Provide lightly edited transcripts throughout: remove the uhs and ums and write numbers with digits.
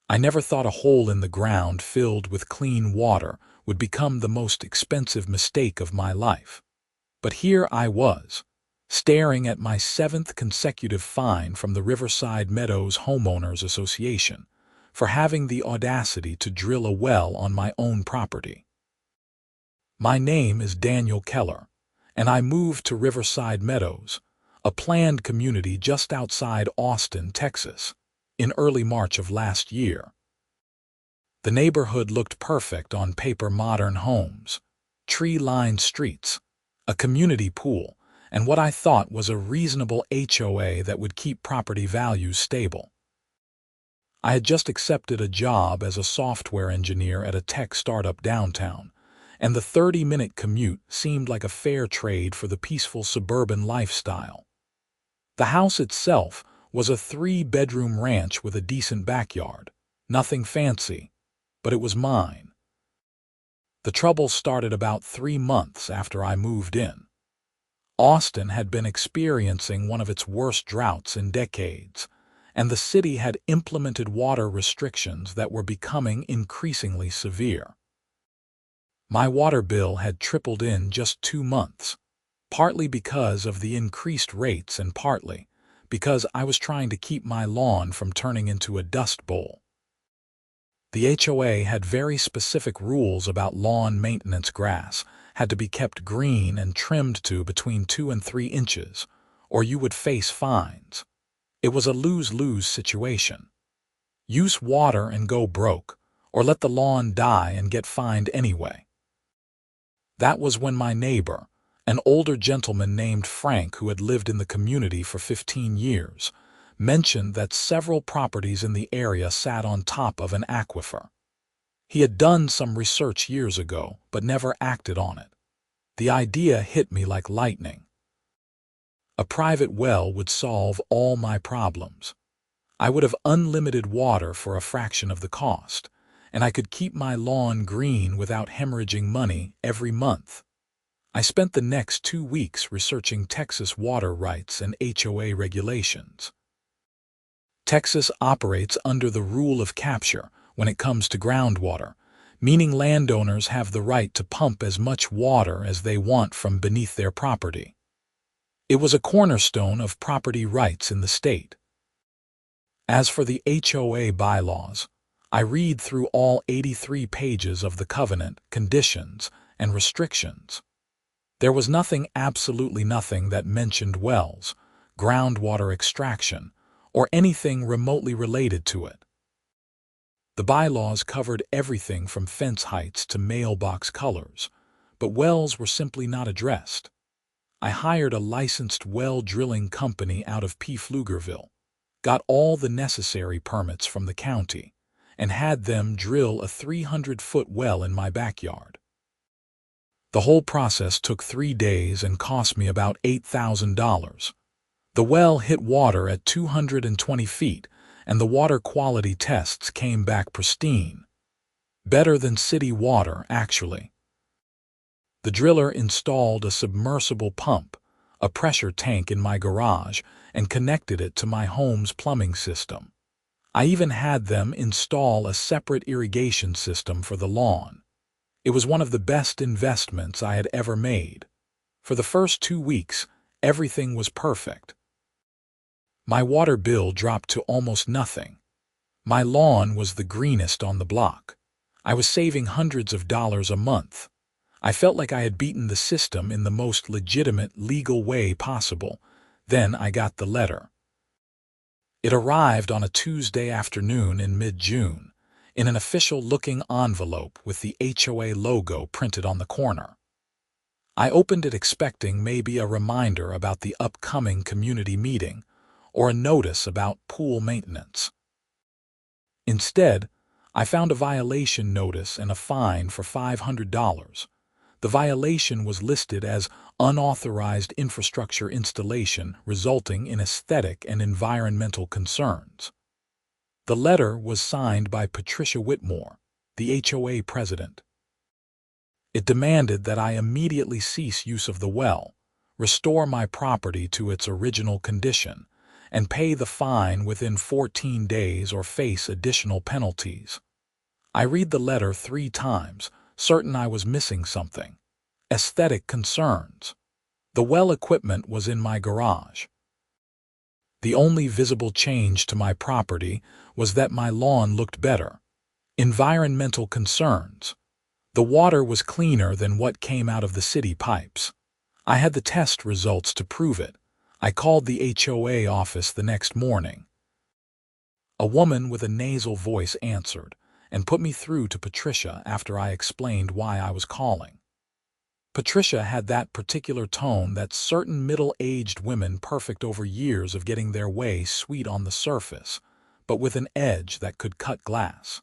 I never thought a hole in the ground filled with clean water would become the most expensive mistake of my life. But here I was, staring at my seventh consecutive fine from the Riverside Meadows Homeowners Association for having the audacity to drill a well on my own property. My name is Daniel Keller, and I moved to Riverside Meadows, a planned community just outside Austin, Texas, in early March of last year. The neighborhood looked perfect on paper: modern homes, tree-lined streets, a community pool, and what I thought was a reasonable HOA that would keep property values stable. I had just accepted a job as a software engineer at a tech startup downtown, and the 30-minute commute seemed like a fair trade for the peaceful suburban lifestyle. The house itself was a 3-bedroom ranch with a decent backyard. Nothing fancy, but it was mine. The trouble started about 3 months after I moved in. Austin had been experiencing one of its worst droughts in decades, and the city had implemented water restrictions that were becoming increasingly severe. My water bill had tripled in just 2 months, partly because of the increased rates and partly because I was trying to keep my lawn from turning into a dust bowl. The HOA had very specific rules about lawn maintenance. Grass had to be kept green and trimmed to between 2 and 3 inches, or you would face fines. It was a lose-lose situation. Use water and go broke, or let the lawn die and get fined anyway. That was when my neighbor, an older gentleman named Frank who had lived in the community for 15 years, mentioned that several properties in the area sat on top of an aquifer. He had done some research years ago, but never acted on it. The idea hit me like lightning. A private well would solve all my problems. I would have unlimited water for a fraction of the cost, and I could keep my lawn green without hemorrhaging money every month. I spent the next 2 weeks researching Texas water rights and HOA regulations. Texas operates under the rule of capture when it comes to groundwater, meaning landowners have the right to pump as much water as they want from beneath their property. It was a cornerstone of property rights in the state. As for the HOA bylaws, I read through all 83 pages of the covenant, conditions, and restrictions. There was nothing, absolutely nothing, that mentioned wells, groundwater extraction, or anything remotely related to it. The bylaws covered everything from fence heights to mailbox colors, but wells were simply not addressed. I hired a licensed well drilling company out of Pflugerville, got all the necessary permits from the county, and had them drill a 300-foot well in my backyard. The whole process took 3 days and cost me about $8,000. The well hit water at 220 feet, and the water quality tests came back pristine. Better than city water, actually. The driller installed a submersible pump, a pressure tank in my garage, and connected it to my home's plumbing system. I even had them install a separate irrigation system for the lawn. It was one of the best investments I had ever made. For the first 2 weeks, everything was perfect. My water bill dropped to almost nothing. My lawn was the greenest on the block. I was saving hundreds of dollars a month. I felt like I had beaten the system in the most legitimate, legal way possible. Then I got the letter. It arrived on a Tuesday afternoon in mid-June, in an official-looking envelope with the HOA logo printed on the corner. I opened it expecting maybe a reminder about the upcoming community meeting, or a notice about pool maintenance. Instead, I found a violation notice and a fine for $500. The violation was listed as unauthorized infrastructure installation resulting in aesthetic and environmental concerns. The letter was signed by Patricia Whitmore, the HOA president. It demanded that I immediately cease use of the well, restore my property to its original condition, and pay the fine within 14 days or face additional penalties. I read the letter 3 times, certain I was missing something. Aesthetic concerns. The well equipment was in my garage. The only visible change to my property was that my lawn looked better. Environmental concerns. The water was cleaner than what came out of the city pipes. I had the test results to prove it. I called the HOA office the next morning. A woman with a nasal voice answered and put me through to Patricia after I explained why I was calling. Patricia had that particular tone that certain middle-aged women perfect over years of getting their way sweet on the surface, but with an edge that could cut glass.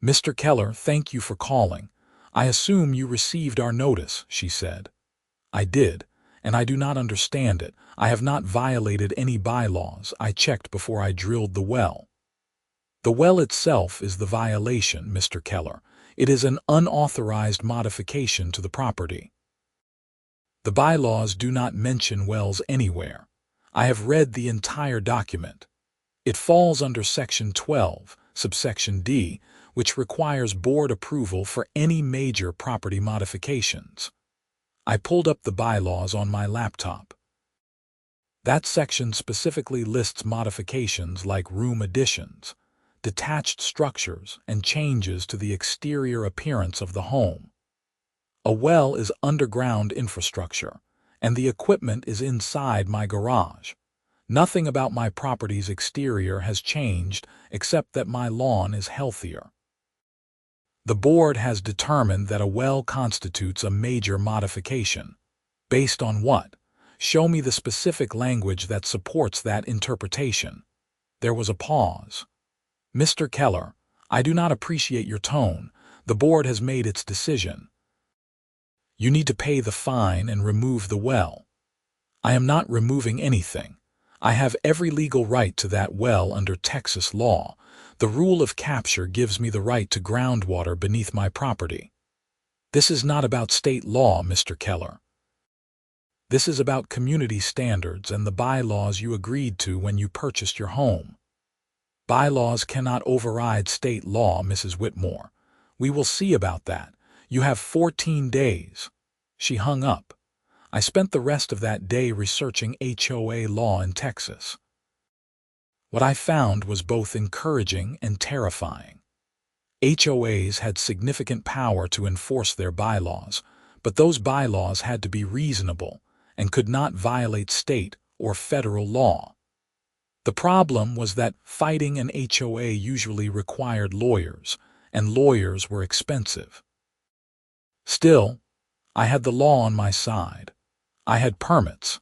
"Mr. Keller, thank you for calling. I assume you received our notice," she said. "I did, and I do not understand it. I have not violated any bylaws. I checked before I drilled the well." "The well itself is the violation, Mr. Keller. It is an unauthorized modification to the property. The bylaws do not mention wells anywhere. I have read the entire document. It falls under Section 12, subsection D, which requires board approval for any major property modifications." I pulled up the bylaws on my laptop. That section specifically lists modifications like room additions, detached structures, and changes to the exterior appearance of the home. A well is underground infrastructure, and the equipment is inside my garage. Nothing about my property's exterior has changed except that my lawn is healthier. The board has determined that a well constitutes a major modification. Based on what? Show me the specific language that supports that interpretation. There was a pause. "Mr. Keller, I do not appreciate your tone. The board has made its decision. You need to pay the fine and remove the well." "I am not removing anything. I have every legal right to that well under Texas law. The rule of capture gives me the right to groundwater beneath my property." "This is not about state law, Mr. Keller. This is about community standards and the bylaws you agreed to when you purchased your home." "Bylaws cannot override state law, Mrs. Whitmore. We will see about that. You have 14 days. She hung up. I spent the rest of that day researching HOA law in Texas. What I found was both encouraging and terrifying. HOAs had significant power to enforce their bylaws, but those bylaws had to be reasonable and could not violate state or federal law. The problem was that fighting an HOA usually required lawyers, and lawyers were expensive. Still, I had the law on my side. I had permits.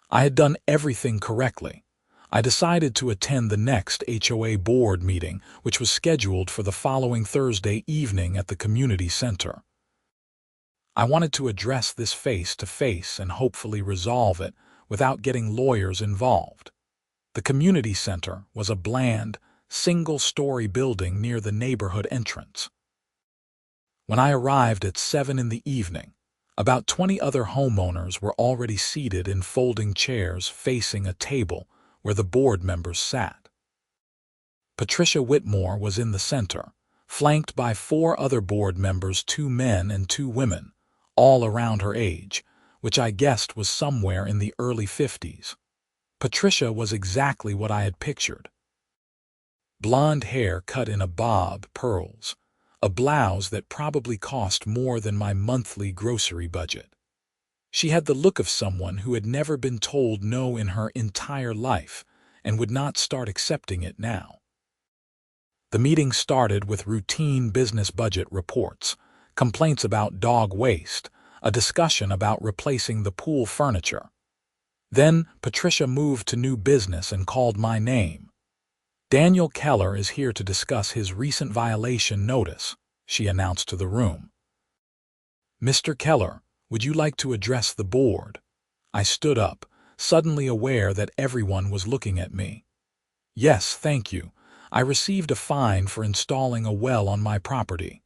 I had done everything correctly. I decided to attend the next HOA board meeting, which was scheduled for the following Thursday evening at the community center. I wanted to address this face-to-face and hopefully resolve it without getting lawyers involved. The community center was a bland, single-story building near the neighborhood entrance. When I arrived at 7 in the evening, about 20 other homeowners were already seated in folding chairs facing a table where the board members sat. Patricia Whitmore was in the center, flanked by 4 other board members, 2 men and 2 women, all around her age, which I guessed was somewhere in the early 50s. Patricia was exactly what I had pictured. Blonde hair cut in a bob, pearls, a blouse that probably cost more than my monthly grocery budget. She had the look of someone who had never been told no in her entire life and would not start accepting it now. The meeting started with routine business budget reports, complaints about dog waste, a discussion about replacing the pool furniture. Then Patricia moved to new business and called my name. "Daniel Keller is here to discuss his recent violation notice," she announced to the room. "Mr. Keller, would you like to address the board?" I stood up, suddenly aware that everyone was looking at me. "Yes, thank you. I received a fine for installing a well on my property.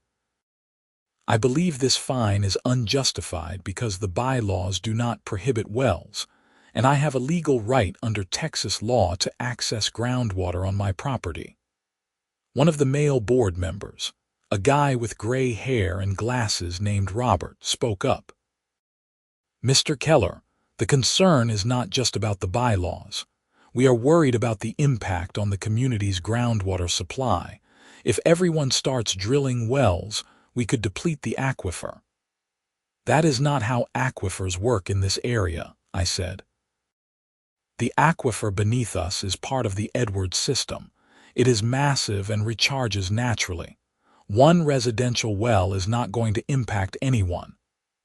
I believe this fine is unjustified because the bylaws do not prohibit wells, and I have a legal right under Texas law to access groundwater on my property. One of the male board members, a guy with gray hair and glasses named Robert, spoke up. "Mr. Keller, the concern is not just about the bylaws. We are worried about the impact on the community's groundwater supply. If everyone starts drilling wells, we could deplete the aquifer." "That is not how aquifers work in this area," I said. "The aquifer beneath us is part of the Edwards system. It is massive and recharges naturally. One residential well is not going to impact anyone."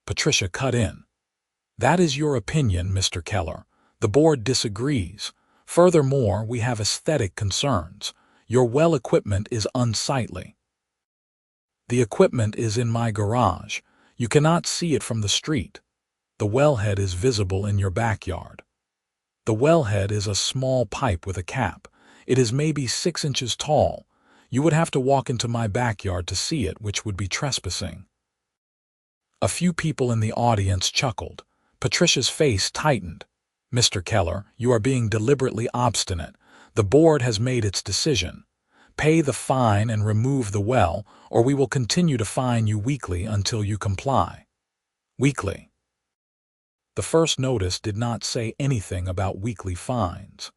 Patricia cut in. "That is your opinion, Mr. Keller. The board disagrees. Furthermore, we have aesthetic concerns. Your well equipment is unsightly." "The equipment is in my garage. You cannot see it from the street. The wellhead is visible in your backyard." "The wellhead is a small pipe with a cap. It is maybe 6 inches tall. You would have to walk into my backyard to see it, which would be trespassing." A few people in the audience chuckled. Patricia's face tightened. "Mr. Keller, you are being deliberately obstinate. The board has made its decision. Pay the fine and remove the well, or we will continue to fine you weekly until you comply." Weekly. The first notice did not say anything about weekly fines.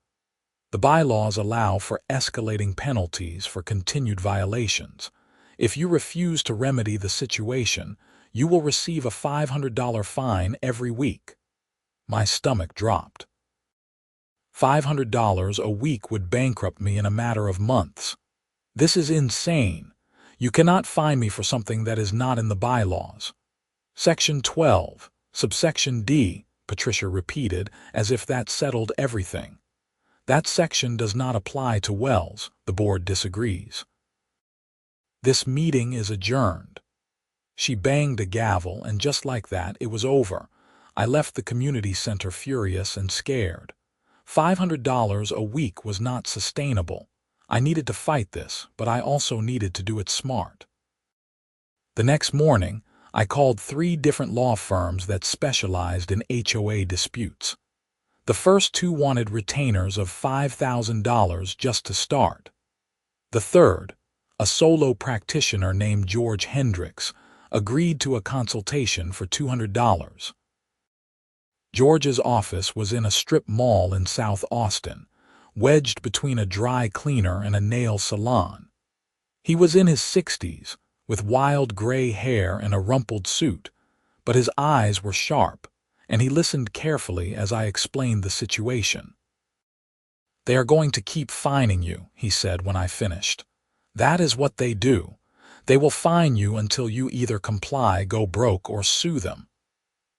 The bylaws allow for escalating penalties for continued violations. If you refuse to remedy the situation, you will receive a $500 fine every week. My stomach dropped. $500 a week would bankrupt me in a matter of months. This is insane. You cannot fine me for something that is not in the bylaws. Section 12, subsection D, Patricia repeated, as if that settled everything. "That section does not apply to wells. The board disagrees." "This meeting is adjourned." She banged a gavel, and just like that, it was over. I left the community center furious and scared. $500 a week was not sustainable. I needed to fight this, but I also needed to do it smart. The next morning, I called 3 different law firms that specialized in HOA disputes. The first 2 wanted retainers of $5,000 just to start. The third, a solo practitioner named George Hendricks, agreed to a consultation for $200. George's office was in a strip mall in South Austin, wedged between a dry cleaner and a nail salon. He was in his 60s, with wild gray hair and a rumpled suit, but his eyes were sharp, and he listened carefully as I explained the situation. "They are going to keep fining you," he said when I finished. "That is what they do. They will fine you until you either comply, go broke, or sue them."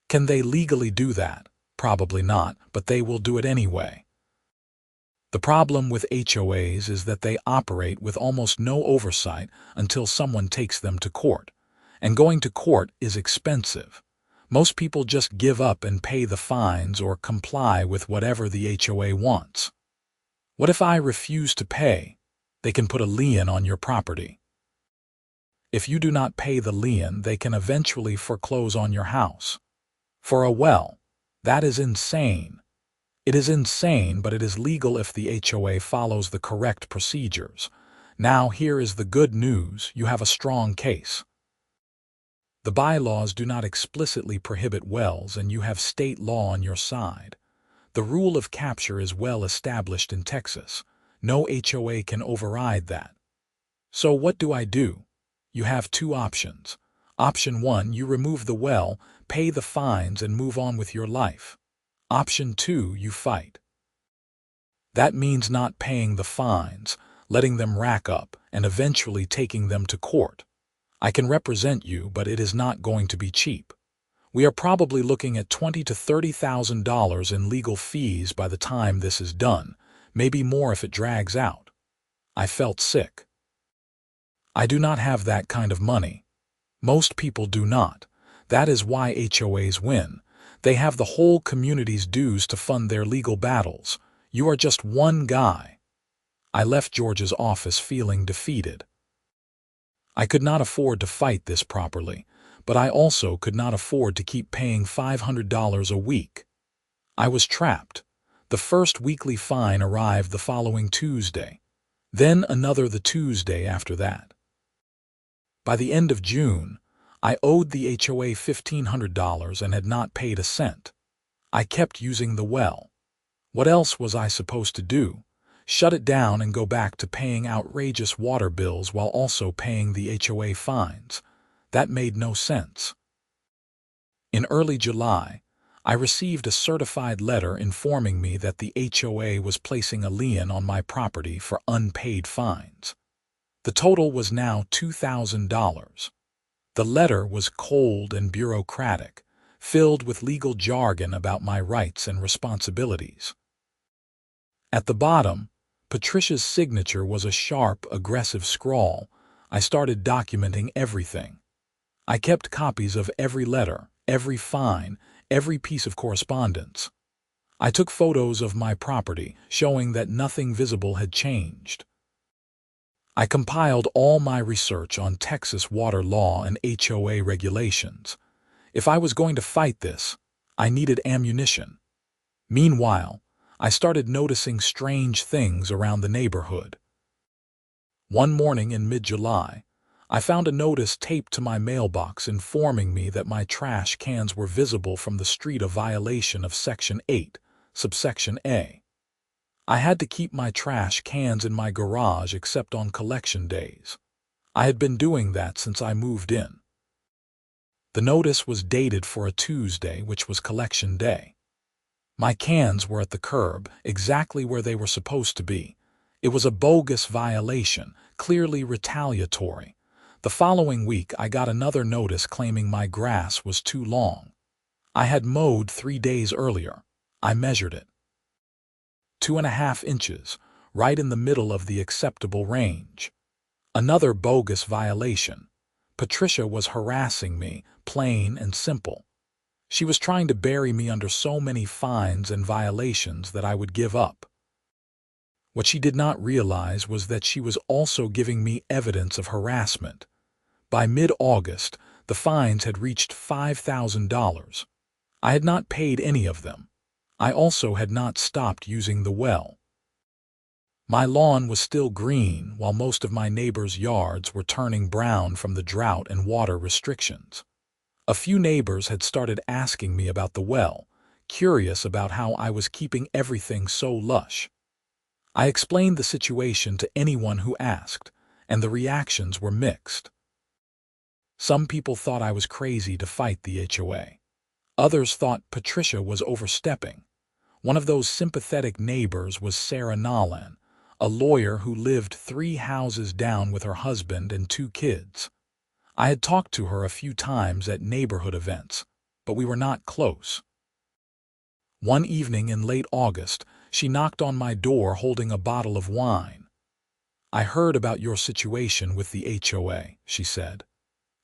Can they legally do that? Probably not, but they will do it anyway. The problem with HOAs is that they operate with almost no oversight until someone takes them to court. And going to court is expensive. Most people just give up and pay the fines or comply with whatever the HOA wants. What if I refuse to pay? They can put a lien on your property. If you do not pay the lien, they can eventually foreclose on your house. For a well, that is insane. It is insane, but it is legal if the HOA follows the correct procedures. Now here is the good news: you have a strong case. The bylaws do not explicitly prohibit wells, and you have state law on your side. The rule of capture is well established in Texas. No HOA can override that. So what do I do? You have 2 options. Option 1, you remove the well, pay the fines, and move on with your life. Option 2, you fight. That means not paying the fines, letting them rack up, and eventually taking them to court. I can represent you, but it is not going to be cheap. We are probably looking at $20,000 to $30,000 in legal fees by the time this is done, maybe more if it drags out. I felt sick. I do not have that kind of money. Most people do not. That is why HOAs win. They have the whole community's dues to fund their legal battles. You are just one guy. I left George's office feeling defeated. I could not afford to fight this properly, but I also could not afford to keep paying $500 a week. I was trapped. The first weekly fine arrived the following Tuesday, then another the Tuesday after that. By the end of June, I owed the HOA $1,500 and had not paid a cent. I kept using the well. What else was I supposed to do? Shut it down and go back to paying outrageous water bills while also paying the HOA fines? That made no sense. In early July, I received a certified letter informing me that the HOA was placing a lien on my property for unpaid fines. The total was now $2,000. The letter was cold and bureaucratic, filled with legal jargon about my rights and responsibilities. At the bottom, Patricia's signature was a sharp, aggressive scrawl. I started documenting everything. I kept copies of every letter, every fine, every piece of correspondence. I took photos of my property, showing that nothing visible had changed. I compiled all my research on Texas water law and HOA regulations. If I was going to fight this, I needed ammunition. Meanwhile, I started noticing strange things around the neighborhood. One morning in mid-July, I found a notice taped to my mailbox informing me that my trash cans were visible from the street, a violation of Section 8, subsection A. I had to keep my trash cans in my garage except on collection days. I had been doing that since I moved in. The notice was dated for a Tuesday, which was collection day. My cans were at the curb, exactly where they were supposed to be. It was a bogus violation, clearly retaliatory. The following week, I got another notice claiming my grass was too long. I had mowed 3 days earlier. I measured it. 2.5 inches, right in the middle of the acceptable range. Another bogus violation. Patricia was harassing me, plain and simple. She was trying to bury me under so many fines and violations that I would give up. What she did not realize was that she was also giving me evidence of harassment. By mid-August, the fines had reached $5,000. I had not paid any of them. I also had not stopped using the well. My lawn was still green, while most of my neighbors' yards were turning brown from the drought and water restrictions. A few neighbors had started asking me about the well, curious about how I was keeping everything so lush. I explained the situation to anyone who asked, and the reactions were mixed. Some people thought I was crazy to fight the HOA. Others thought Patricia was overstepping. One of those sympathetic neighbors was Sarah Nolan, a lawyer who lived 3 houses down with her husband and 2 kids. I had talked to her a few times at neighborhood events, but we were not close. One evening in late August, she knocked on my door holding a bottle of wine. "I heard about your situation with the HOA," she said.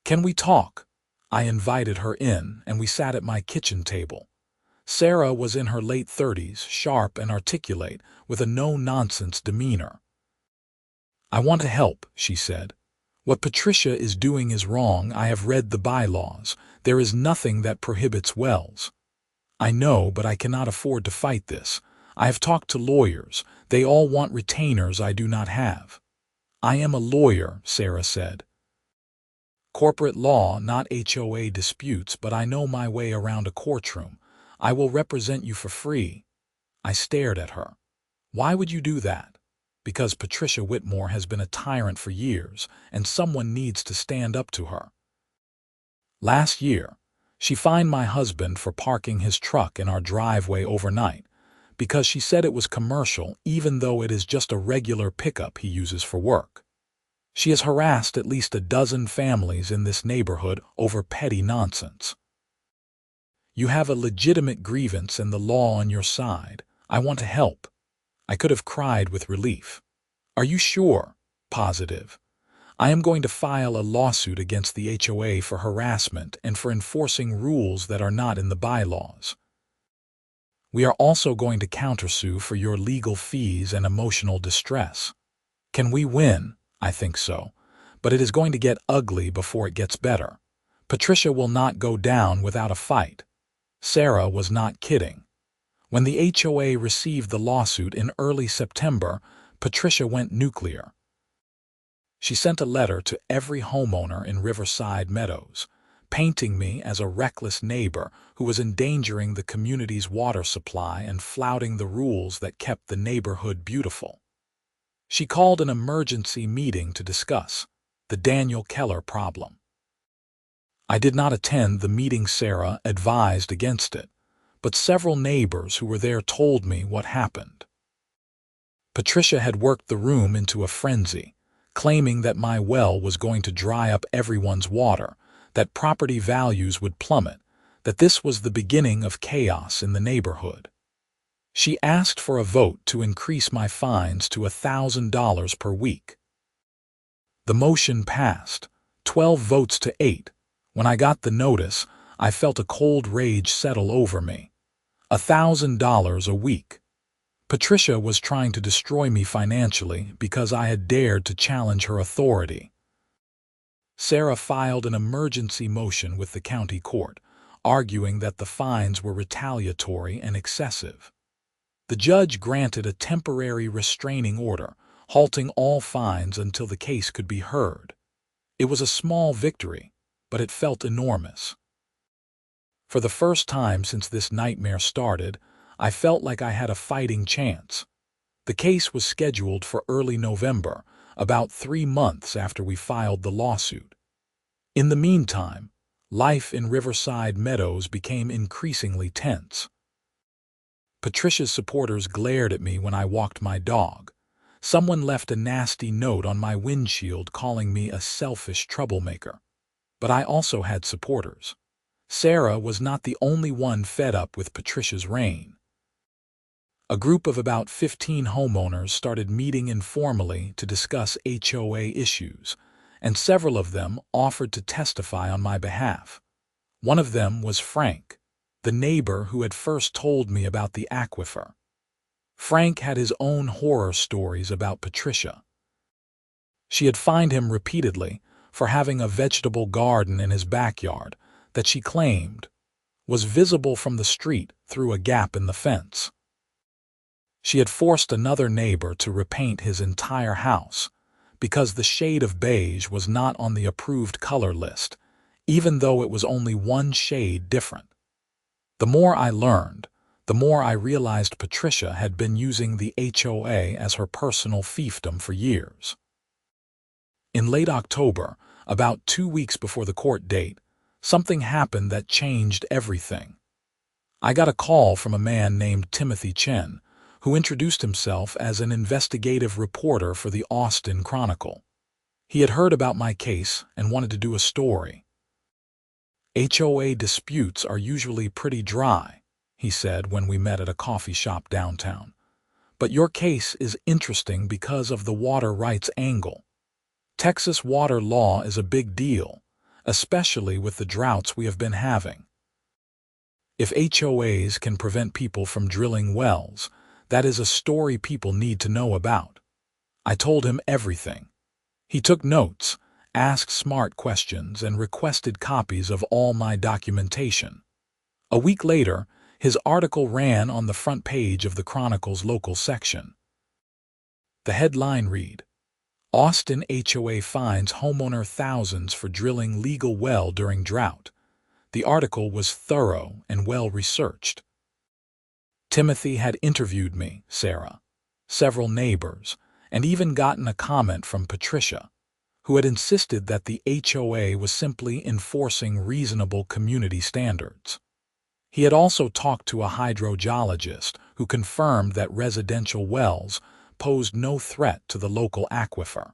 "Can we talk?" I invited her in, and we sat at my kitchen table. Sarah was in her late 30s, sharp and articulate, with a no-nonsense demeanor. "I want to help," she said. "What Patricia is doing is wrong. I have read the bylaws. There is nothing that prohibits wells. I know, but I cannot afford to fight this. I have talked to lawyers. They all want retainers I do not have." "I am a lawyer," Sarah said. "Corporate law, not HOA disputes, but I know my way around a courtroom. I will represent you for free." I stared at her. "Why would you do that?" "Because Patricia Whitmore has been a tyrant for years, and someone needs to stand up to her." Last year, she fined my husband for parking his truck in our driveway overnight, because she said it was commercial even though it is just a regular pickup he uses for work. She has harassed at least a dozen families in this neighborhood over petty nonsense. You have a legitimate grievance and the law on your side. I want to help. I could have cried with relief. "Are you sure?" "Positive. I am going to file a lawsuit against the HOA for harassment and for enforcing rules that are not in the bylaws. We are also going to countersue for your legal fees and emotional distress. Can we win? I think so. But it is going to get ugly before it gets better. Patricia will not go down without a fight." Sarah was not kidding. When the HOA received the lawsuit in early September, Patricia went nuclear. She sent a letter to every homeowner in Riverside Meadows, painting me as a reckless neighbor who was endangering the community's water supply and flouting the rules that kept the neighborhood beautiful. She called an emergency meeting to discuss the Daniel Keller problem. I did not attend the meeting. Sarah advised against it, but several neighbors who were there told me what happened. Patricia had worked the room into a frenzy, claiming that my well was going to dry up everyone's water, that property values would plummet, that this was the beginning of chaos in the neighborhood. She asked for a vote to increase my fines to $1,000 per week. The motion passed, 12 votes to 8. When I got the notice, I felt a cold rage settle over me. $1,000 a week. Patricia was trying to destroy me financially because I had dared to challenge her authority. Sarah filed an emergency motion with the county court, arguing that the fines were retaliatory and excessive. The judge granted a temporary restraining order, halting all fines until the case could be heard. It was a small victory, but it felt enormous. For the first time since this nightmare started, I felt like I had a fighting chance. The case was scheduled for early November, about 3 months after we filed the lawsuit. In the meantime, life in Riverside Meadows became increasingly tense. Patricia's supporters glared at me when I walked my dog. Someone left a nasty note on my windshield calling me a selfish troublemaker. But I also had supporters. Sarah was not the only one fed up with Patricia's reign. A group of about 15 homeowners started meeting informally to discuss HOA issues, and several of them offered to testify on my behalf. One of them was Frank, the neighbor who had first told me about the aquifer. Frank had his own horror stories about Patricia. She had fined him repeatedly for having a vegetable garden in his backyard that she claimed was visible from the street through a gap in the fence. She had forced another neighbor to repaint his entire house because the shade of beige was not on the approved color list, even though it was only one shade different. The more I learned, the more I realized Patricia had been using the HOA as her personal fiefdom for years. In late October, about 2 weeks before the court date, something happened that changed everything. I got a call from a man named Timothy Chen, who introduced himself as an investigative reporter for the Austin Chronicle. He had heard about my case and wanted to do a story. HOA disputes are usually pretty dry, he said when we met at a coffee shop downtown. But your case is interesting because of the water rights angle. Texas water law is a big deal, especially with the droughts we have been having. If HOAs can prevent people from drilling wells, that is a story people need to know about. I told him everything. He took notes, asked smart questions, and requested copies of all my documentation. A week later, his article ran on the front page of the Chronicle's local section. The headline read, "Austin HOA fines homeowner thousands for drilling legal well during drought." The article was thorough and well-researched. Timothy had interviewed me, Sarah, several neighbors, and even gotten a comment from Patricia, who had insisted that the HOA was simply enforcing reasonable community standards. He had also talked to a hydrogeologist who confirmed that residential wells posed no threat to the local aquifer.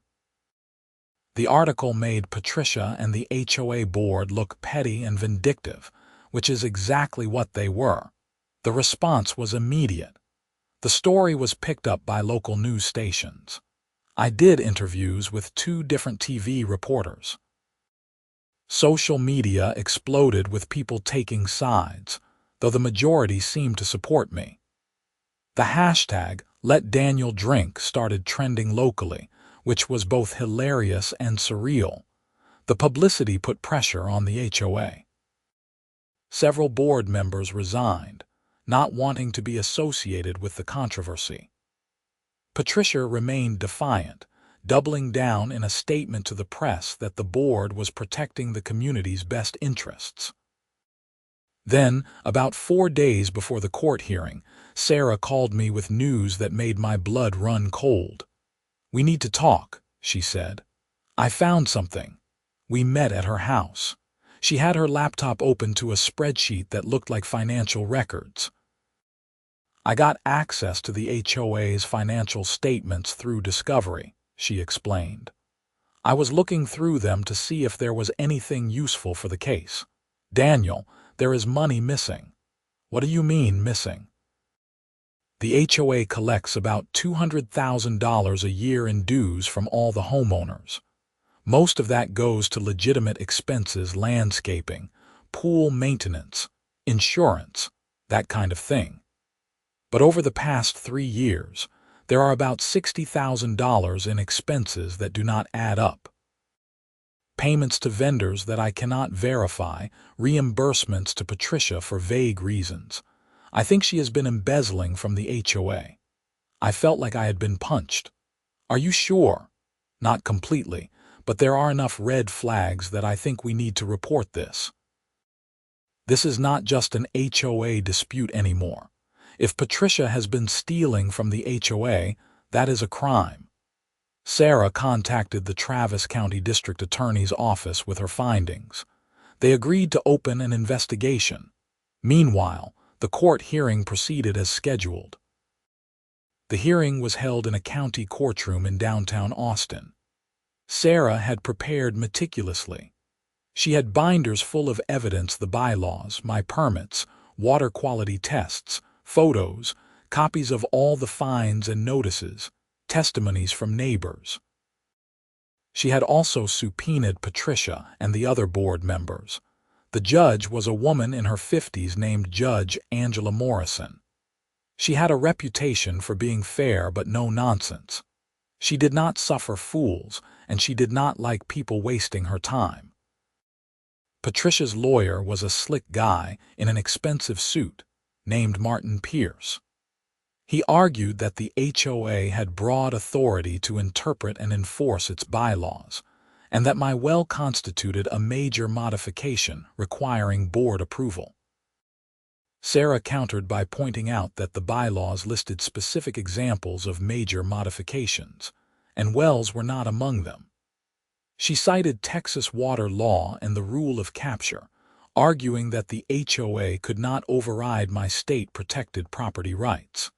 The article made Patricia and the HOA board look petty and vindictive, which is exactly what they were. The response was immediate. The story was picked up by local news stations. I did interviews with 2 different TV reporters. Social media exploded with people taking sides, though the majority seemed to support me. The hashtag #LetDanielDrink started trending locally, which was both hilarious and surreal. The publicity put pressure on the HOA. Several board members resigned, not wanting to be associated with the controversy. Patricia remained defiant, doubling down in a statement to the press that the board was protecting the community's best interests. Then, about 4 days before the court hearing, Sarah called me with news that made my blood run cold. "We need to talk," she said. "I found something." We met at her house. She had her laptop open to a spreadsheet that looked like financial records. "I got access to the HOA's financial statements through Discovery," she explained. "I was looking through them to see if there was anything useful for the case. Daniel, there is money missing." "What do you mean, missing?" "The HOA collects about $200,000 a year in dues from all the homeowners. Most of that goes to legitimate expenses, landscaping, pool maintenance, insurance, that kind of thing. But over the past 3 years, there are about $60,000 in expenses that do not add up. Payments to vendors that I cannot verify, reimbursements to Patricia for vague reasons. I think she has been embezzling from the HOA. I felt like I had been punched." "Are you sure?" "Not completely, but there are enough red flags that I think we need to report this. This is not just an HOA dispute anymore. If Patricia has been stealing from the HOA, that is a crime." Sarah contacted the Travis County District Attorney's Office with her findings. They agreed to open an investigation. Meanwhile, the court hearing proceeded as scheduled. The hearing was held in a county courtroom in downtown Austin. Sarah had prepared meticulously. She had binders full of evidence: the bylaws, my permits, water quality tests, photos, copies of all the fines and notices, testimonies from neighbors. She had also subpoenaed Patricia and the other board members. The judge was a woman in her 50s named Judge Angela Morrison. She had a reputation for being fair but no nonsense. She did not suffer fools, and she did not like people wasting her time. Patricia's lawyer was a slick guy in an expensive suit named Martin Pierce. He argued that the HOA had broad authority to interpret and enforce its bylaws, and that my well constituted a major modification requiring board approval. Sarah countered by pointing out that the bylaws listed specific examples of major modifications, and wells were not among them. She cited Texas water law and the rule of capture, arguing that the HOA could not override my state-protected property rights.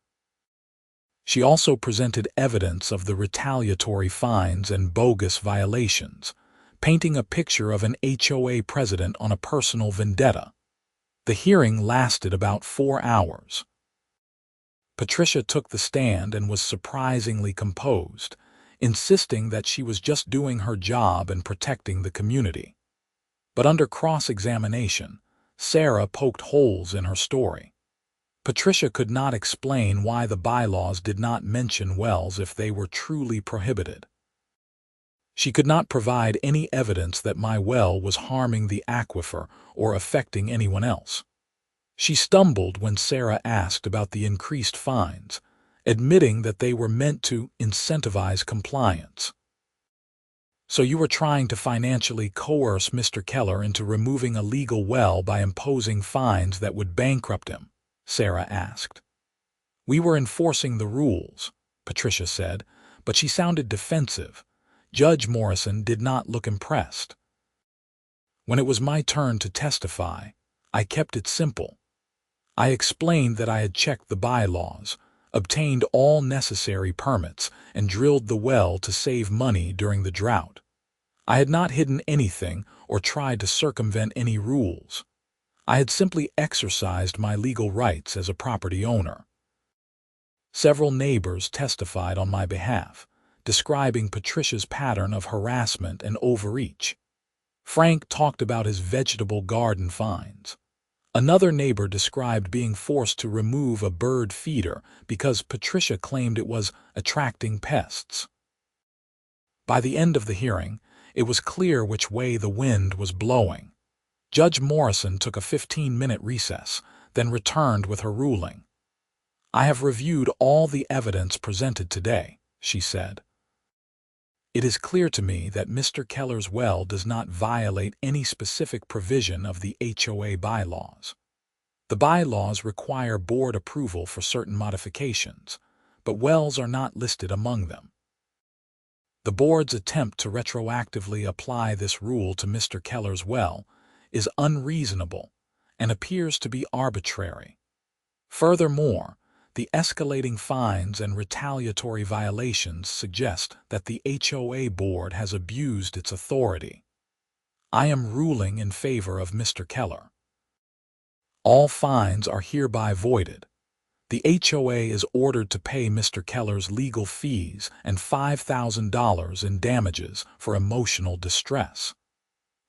She also presented evidence of the retaliatory fines and bogus violations, painting a picture of an HOA president on a personal vendetta. The hearing lasted about 4 hours. Patricia took the stand and was surprisingly composed, insisting that she was just doing her job and protecting the community. But under cross-examination, Sarah poked holes in her story. Patricia could not explain why the bylaws did not mention wells if they were truly prohibited. She could not provide any evidence that my well was harming the aquifer or affecting anyone else. She stumbled when Sarah asked about the increased fines, admitting that they were meant to incentivize compliance. "So you were trying to financially coerce Mr. Keller into removing a legal well by imposing fines that would bankrupt him?" Sarah asked. "We were enforcing the rules," Patricia said, but she sounded defensive. Judge Morrison did not look impressed. When it was my turn to testify, I kept it simple. I explained that I had checked the bylaws, obtained all necessary permits, and drilled the well to save money during the drought. I had not hidden anything or tried to circumvent any rules. I had simply exercised my legal rights as a property owner. Several neighbors testified on my behalf, describing Patricia's pattern of harassment and overreach. Frank talked about his vegetable garden fines. Another neighbor described being forced to remove a bird feeder because Patricia claimed it was attracting pests. By the end of the hearing, it was clear which way the wind was blowing. Judge Morrison took a 15-minute recess, then returned with her ruling. "I have reviewed all the evidence presented today," she said. "It is clear to me that Mr. Keller's well does not violate any specific provision of the HOA bylaws. The bylaws require board approval for certain modifications, but wells are not listed among them. The board's attempt to retroactively apply this rule to Mr. Keller's well is unreasonable and appears to be arbitrary. Furthermore, the escalating fines and retaliatory violations suggest that the HOA board has abused its authority. I am ruling in favor of Mr. Keller. All fines are hereby voided. The HOA is ordered to pay Mr. Keller's legal fees and $5,000 in damages for emotional distress.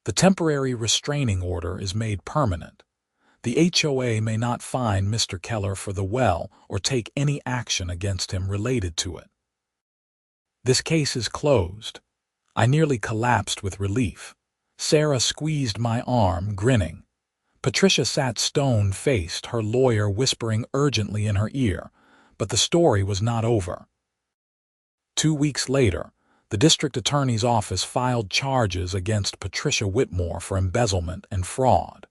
The temporary restraining order is made permanent. The HOA may not fine Mr. Keller for the well or take any action against him related to it. This case is closed." I nearly collapsed with relief. Sarah squeezed my arm, grinning. Patricia sat stone-faced, her lawyer whispering urgently in her ear, but the story was not over. 2 weeks later, the district attorney's office filed charges against Patricia Whitmore for embezzlement and fraud.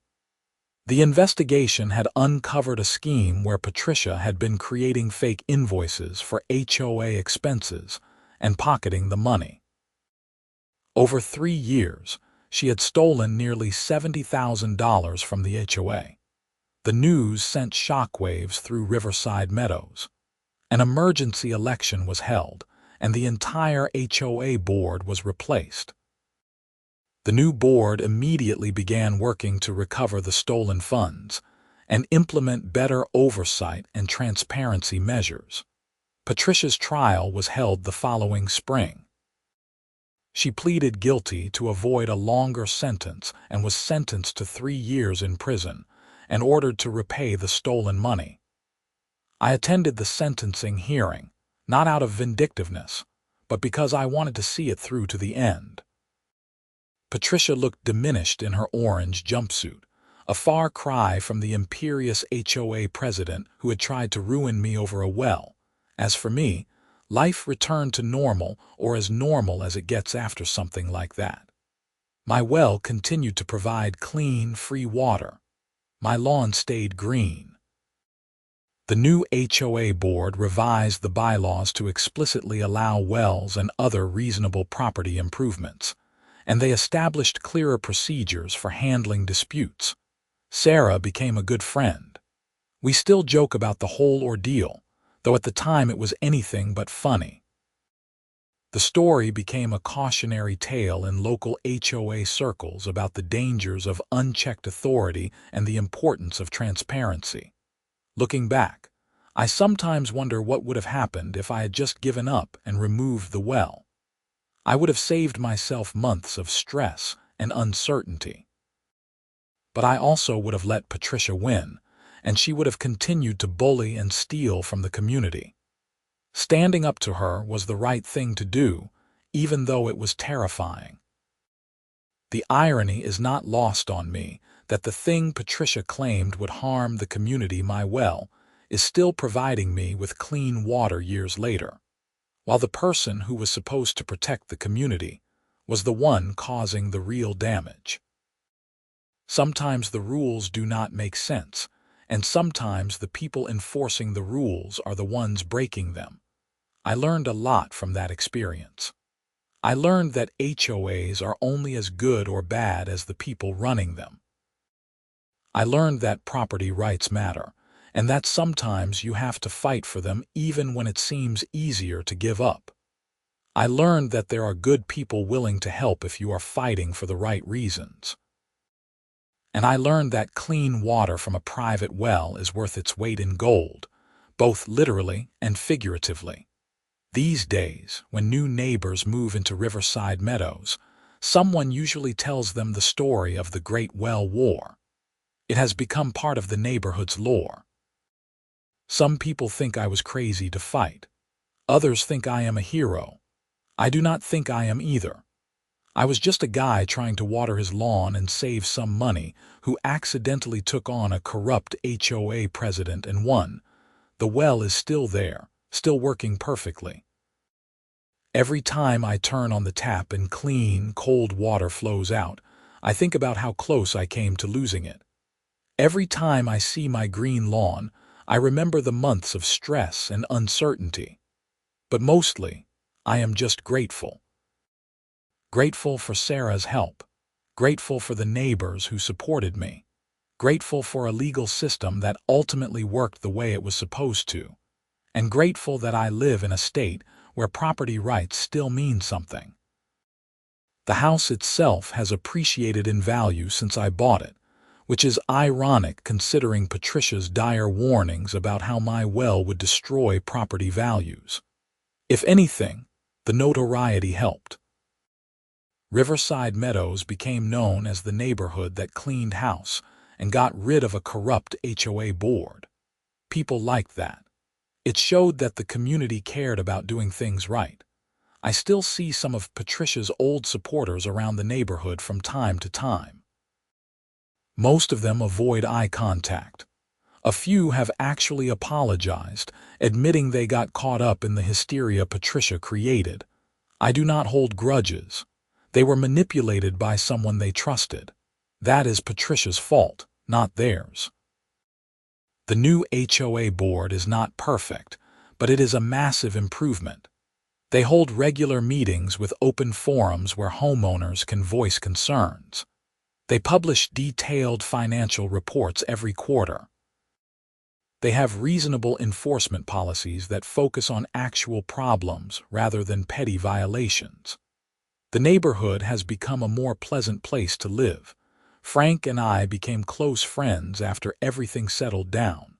The investigation had uncovered a scheme where Patricia had been creating fake invoices for HOA expenses and pocketing the money. Over 3 years, she had stolen nearly $70,000 from the HOA. The news sent shockwaves through Riverside Meadows. An emergency election was held, and the entire HOA board was replaced. The new board immediately began working to recover the stolen funds and implement better oversight and transparency measures. Patricia's trial was held the following spring. She pleaded guilty to avoid a longer sentence and was sentenced to 3 years in prison and ordered to repay the stolen money. I attended the sentencing hearing, not out of vindictiveness, but because I wanted to see it through to the end. Patricia looked diminished in her orange jumpsuit, a far cry from the imperious HOA president who had tried to ruin me over a well. As for me, life returned to normal, or as normal as it gets after something like that. My well continued to provide clean, free water. My lawn stayed green. The new HOA board revised the bylaws to explicitly allow wells and other reasonable property improvements, and they established clearer procedures for handling disputes. Sarah became a good friend. We still joke about the whole ordeal, though at the time it was anything but funny. The story became a cautionary tale in local HOA circles about the dangers of unchecked authority and the importance of transparency. Looking back, I sometimes wonder what would have happened if I had just given up and removed the well. I would have saved myself months of stress and uncertainty. But I also would have let Patricia win, and she would have continued to bully and steal from the community. Standing up to her was the right thing to do, even though it was terrifying. The irony is not lost on me that the thing Patricia claimed would harm the community, my well, is still providing me with clean water years later, while the person who was supposed to protect the community was the one causing the real damage. Sometimes the rules do not make sense, and sometimes the people enforcing the rules are the ones breaking them. I learned a lot from that experience. I learned that HOAs are only as good or bad as the people running them. I learned that property rights matter, and that sometimes you have to fight for them even when it seems easier to give up. I learned that there are good people willing to help if you are fighting for the right reasons. And I learned that clean water from a private well is worth its weight in gold, both literally and figuratively. These days, when new neighbors move into Riverside Meadows, someone usually tells them the story of the Great Well War. It has become part of the neighborhood's lore. Some people think I was crazy to fight. Others think I am a hero. I do not think I am either. I was just a guy trying to water his lawn and save some money who accidentally took on a corrupt HOA president and won. The well is still there, still working perfectly. Every time I turn on the tap and clean, cold water flows out, I think about how close I came to losing it. Every time I see my green lawn, I remember the months of stress and uncertainty. But mostly, I am just grateful. Grateful for Sarah's help. Grateful for the neighbors who supported me. Grateful for a legal system that ultimately worked the way it was supposed to. And grateful that I live in a state where property rights still mean something. The house itself has appreciated in value since I bought it, which is ironic considering Patricia's dire warnings about how my well would destroy property values. If anything, the notoriety helped. Riverside Meadows became known as the neighborhood that cleaned house and got rid of a corrupt HOA board. People liked that. It showed that the community cared about doing things right. I still see some of Patricia's old supporters around the neighborhood from time to time. Most of them avoid eye contact. A few have actually apologized, admitting they got caught up in the hysteria Patricia created. I do not hold grudges. They were manipulated by someone they trusted. That is Patricia's fault, not theirs. The new HOA board is not perfect, but it is a massive improvement. They hold regular meetings with open forums where homeowners can voice concerns. They publish detailed financial reports every quarter. They have reasonable enforcement policies that focus on actual problems rather than petty violations. The neighborhood has become a more pleasant place to live. Frank and I became close friends after everything settled down.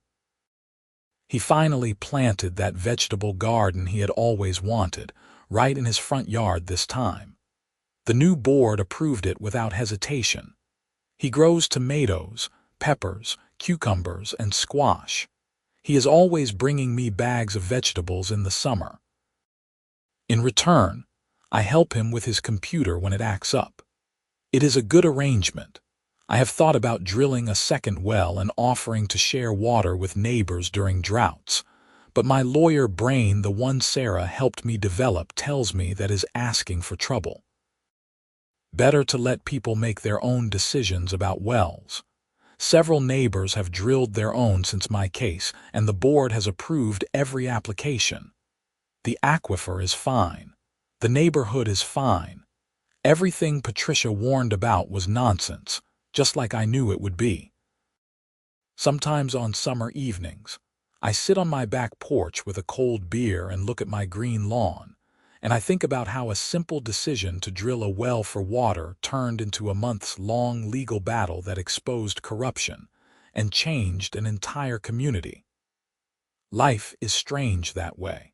He finally planted that vegetable garden he had always wanted, right in his front yard this time. The new board approved it without hesitation. He grows tomatoes, peppers, cucumbers, and squash. He is always bringing me bags of vegetables in the summer. In return, I help him with his computer when it acts up. It is a good arrangement. I have thought about drilling a second well and offering to share water with neighbors during droughts, but my lawyer brain, the one Sarah helped me develop, tells me that is asking for trouble. Better to let people make their own decisions about wells. Several neighbors have drilled their own since my case, and the board has approved every application. The aquifer is fine. The neighborhood is fine. Everything Patricia warned about was nonsense, just like I knew it would be. Sometimes on summer evenings, I sit on my back porch with a cold beer and look at my green lawn, and I think about how a simple decision to drill a well for water turned into a months-long legal battle that exposed corruption and changed an entire community. Life is strange that way.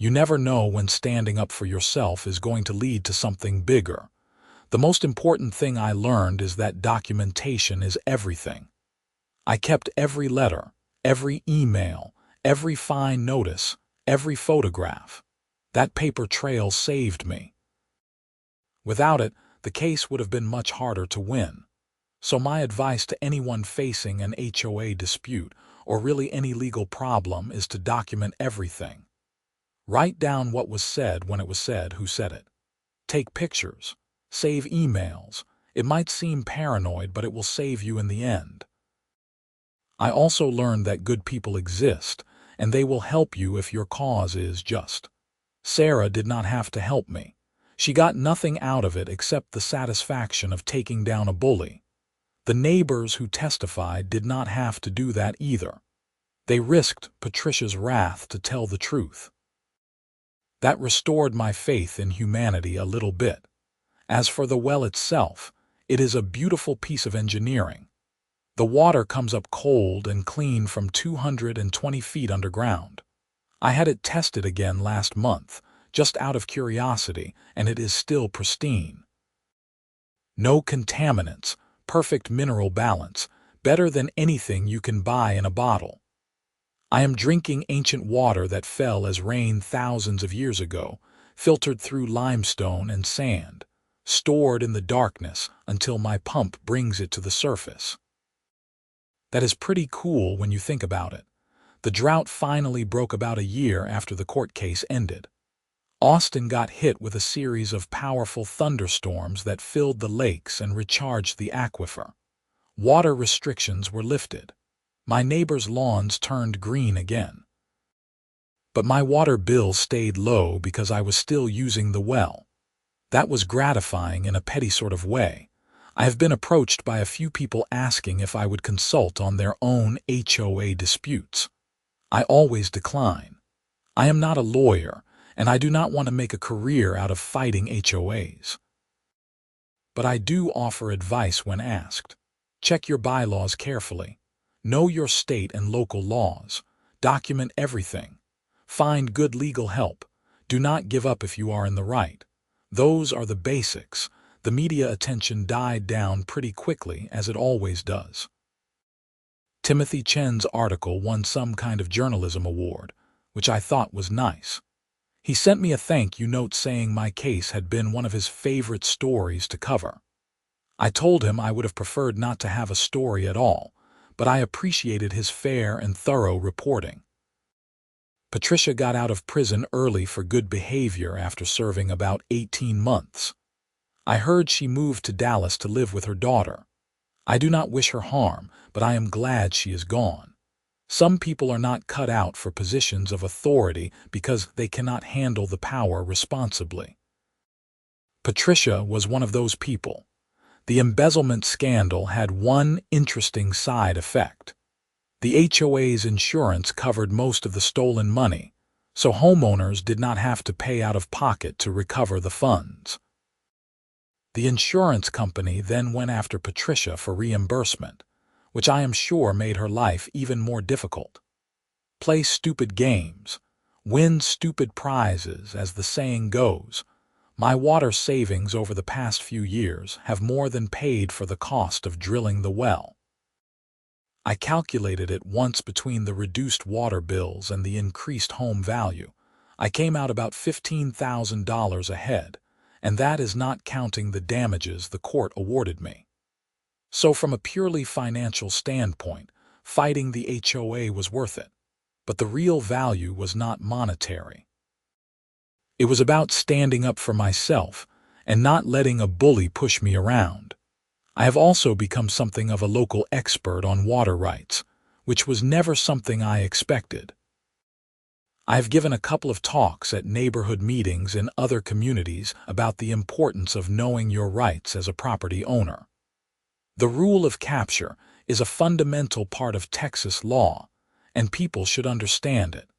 You never know when standing up for yourself is going to lead to something bigger. The most important thing I learned is that documentation is everything. I kept every letter, every email, every fine notice, every photograph. That paper trail saved me. Without it, the case would have been much harder to win. So my advice to anyone facing an HOA dispute, or really any legal problem, is to document everything. Write down what was said when it was said, who said it. Take pictures. Save emails. It might seem paranoid, but it will save you in the end. I also learned that good people exist, and they will help you if your cause is just. Sarah did not have to help me. She got nothing out of it except the satisfaction of taking down a bully. The neighbors who testified did not have to do that either. They risked Patricia's wrath to tell the truth. That restored my faith in humanity a little bit. As for the well itself, it is a beautiful piece of engineering. The water comes up cold and clean from 220 feet underground. I had it tested again last month, just out of curiosity, and it is still pristine. No contaminants, perfect mineral balance, better than anything you can buy in a bottle. I am drinking ancient water that fell as rain thousands of years ago, filtered through limestone and sand, stored in the darkness until my pump brings it to the surface. That is pretty cool when you think about it. The drought finally broke about a year after the court case ended. Austin got hit with a series of powerful thunderstorms that filled the lakes and recharged the aquifer. Water restrictions were lifted. My neighbors' lawns turned green again. But my water bill stayed low because I was still using the well. That was gratifying in a petty sort of way. I have been approached by a few people asking if I would consult on their own HOA disputes. I always decline. I am not a lawyer, and I do not want to make a career out of fighting HOAs. But I do offer advice when asked. Check your bylaws carefully. Know your state and local laws. Document everything. Find good legal help. Do not give up if you are in the right. Those are the basics. The media attention died down pretty quickly, as it always does. Timothy Chen's article won some kind of journalism award, which I thought was nice. He sent me a thank you note saying my case had been one of his favorite stories to cover. I told him I would have preferred not to have a story at all, but I appreciated his fair and thorough reporting. Patricia got out of prison early for good behavior after serving about 18 months. I heard she moved to Dallas to live with her daughter. I do not wish her harm, but I am glad she is gone. Some people are not cut out for positions of authority because they cannot handle the power responsibly. Patricia was one of those people. The embezzlement scandal had one interesting side effect. The HOA's insurance covered most of the stolen money, so homeowners did not have to pay out of pocket to recover the funds. The insurance company then went after Patricia for reimbursement, which I am sure made her life even more difficult. Play stupid games, win stupid prizes, as the saying goes. My water savings over the past few years have more than paid for the cost of drilling the well. I calculated it once between the reduced water bills and the increased home value. I came out about $15,000 ahead, and that is not counting the damages the court awarded me. So from a purely financial standpoint, fighting the HOA was worth it, but the real value was not monetary. It was about standing up for myself and not letting a bully push me around. I have also become something of a local expert on water rights, which was never something I expected. I have given a couple of talks at neighborhood meetings in other communities about the importance of knowing your rights as a property owner. The rule of capture is a fundamental part of Texas law, and people should understand it.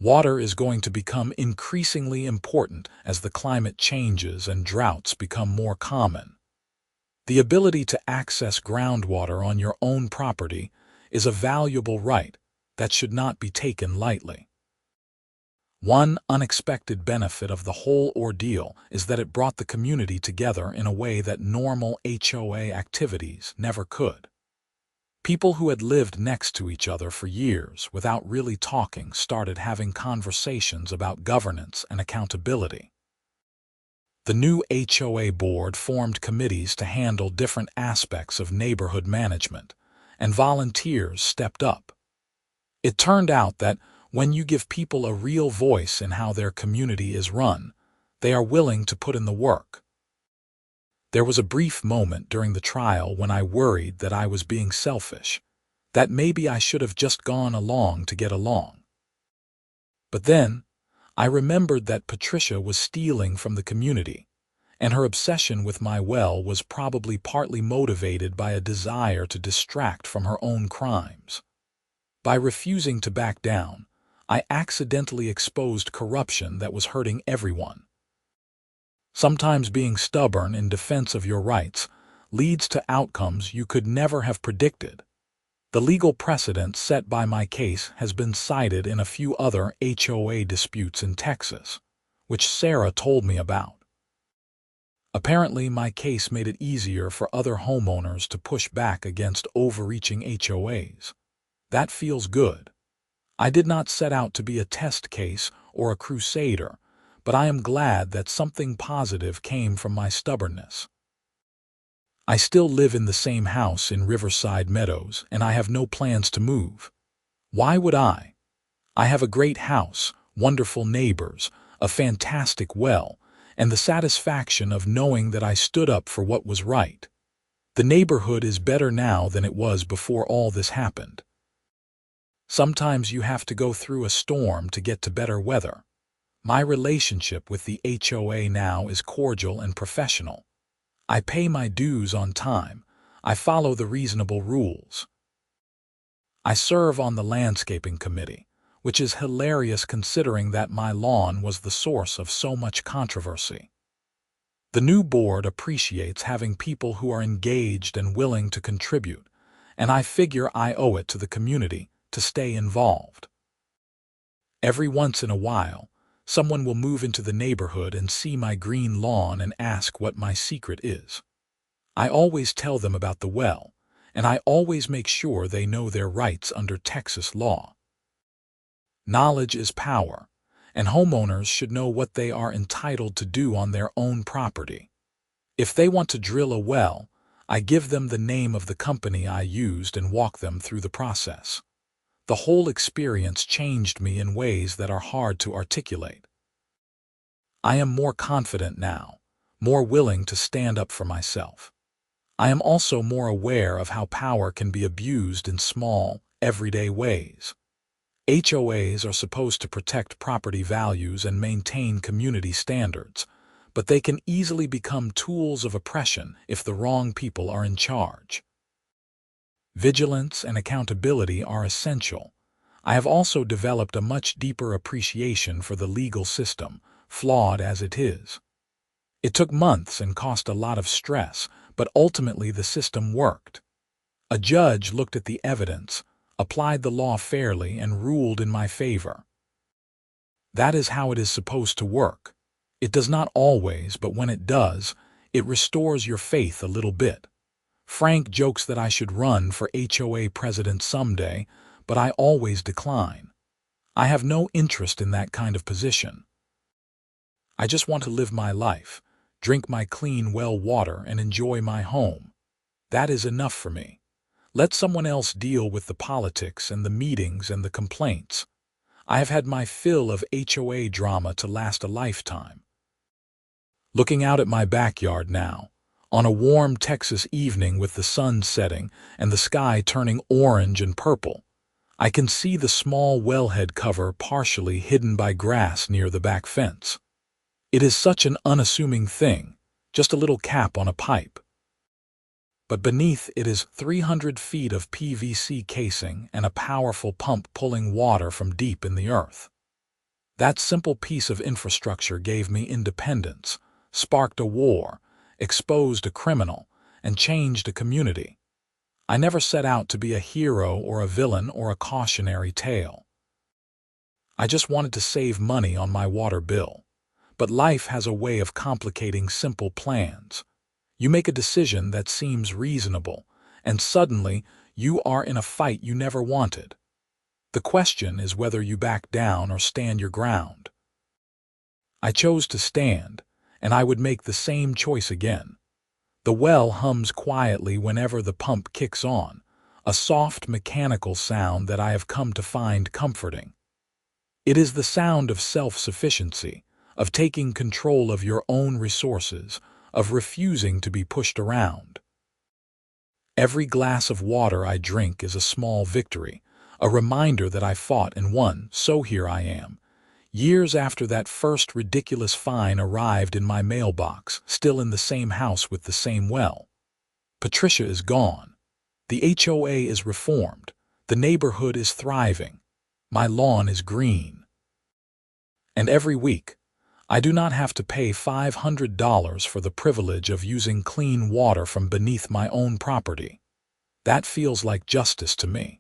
Water is going to become increasingly important as the climate changes and droughts become more common. The ability to access groundwater on your own property is a valuable right that should not be taken lightly. One unexpected benefit of the whole ordeal is that it brought the community together in a way that normal HOA activities never could. People who had lived next to each other for years without really talking started having conversations about governance and accountability. The new HOA board formed committees to handle different aspects of neighborhood management, and volunteers stepped up. It turned out that when you give people a real voice in how their community is run, they are willing to put in the work. There was a brief moment during the trial when I worried that I was being selfish, that maybe I should have just gone along to get along. But then, I remembered that Patricia was stealing from the community, and her obsession with my well was probably partly motivated by a desire to distract from her own crimes. By refusing to back down, I accidentally exposed corruption that was hurting everyone. Sometimes being stubborn in defense of your rights leads to outcomes you could never have predicted. The legal precedent set by my case has been cited in a few other HOA disputes in Texas, which Sarah told me about. Apparently, my case made it easier for other homeowners to push back against overreaching HOAs. That feels good. I did not set out to be a test case or a crusader, but I am glad that something positive came from my stubbornness. I still live in the same house in Riverside Meadows, and I have no plans to move. Why would I? I have a great house, wonderful neighbors, a fantastic well, and the satisfaction of knowing that I stood up for what was right. The neighborhood is better now than it was before all this happened. Sometimes you have to go through a storm to get to better weather. My relationship with the HOA now is cordial and professional. I pay my dues on time. I follow the reasonable rules. I serve on the landscaping committee, which is hilarious considering that my lawn was the source of so much controversy. The new board appreciates having people who are engaged and willing to contribute, and I figure I owe it to the community to stay involved. Every once in a while, someone will move into the neighborhood and see my green lawn and ask what my secret is. I always tell them about the well, and I always make sure they know their rights under Texas law. Knowledge is power, and homeowners should know what they are entitled to do on their own property. If they want to drill a well, I give them the name of the company I used and walk them through the process. The whole experience changed me in ways that are hard to articulate. I am more confident now, more willing to stand up for myself. I am also more aware of how power can be abused in small, everyday ways. HOAs are supposed to protect property values and maintain community standards, but they can easily become tools of oppression if the wrong people are in charge. Vigilance and accountability are essential. I have also developed a much deeper appreciation for the legal system, flawed as it is. It took months and cost a lot of stress, but ultimately the system worked. A judge looked at the evidence, applied the law fairly, and ruled in my favor. That is how it is supposed to work. It does not always, but when it does, it restores your faith a little bit. Frank jokes that I should run for HOA president someday, but I always decline. I have no interest in that kind of position. I just want to live my life, drink my clean well water, and enjoy my home. That is enough for me. Let someone else deal with the politics and the meetings and the complaints. I have had my fill of HOA drama to last a lifetime. Looking out at my backyard now, on a warm Texas evening with the sun setting and the sky turning orange and purple, I can see the small wellhead cover partially hidden by grass near the back fence. It is such an unassuming thing, just a little cap on a pipe. But beneath it is 300 feet of PVC casing and a powerful pump pulling water from deep in the earth. That simple piece of infrastructure gave me independence, sparked a war, exposed a criminal, and changed a community. I never set out to be a hero or a villain or a cautionary tale. I just wanted to save money on my water bill. But life has a way of complicating simple plans. You make a decision that seems reasonable, and suddenly you are in a fight you never wanted. The question is whether you back down or stand your ground. I chose to stand, and I would make the same choice again. The well hums quietly whenever the pump kicks on, a soft mechanical sound that I have come to find comforting. It is the sound of self-sufficiency, of taking control of your own resources, of refusing to be pushed around. Every glass of water I drink is a small victory, a reminder that I fought and won, so here I am. Years after that first ridiculous fine arrived in my mailbox, still in the same house with the same well. Patricia is gone. The HOA is reformed. The neighborhood is thriving. My lawn is green. And every week, I do not have to pay $500 for the privilege of using clean water from beneath my own property. That feels like justice to me.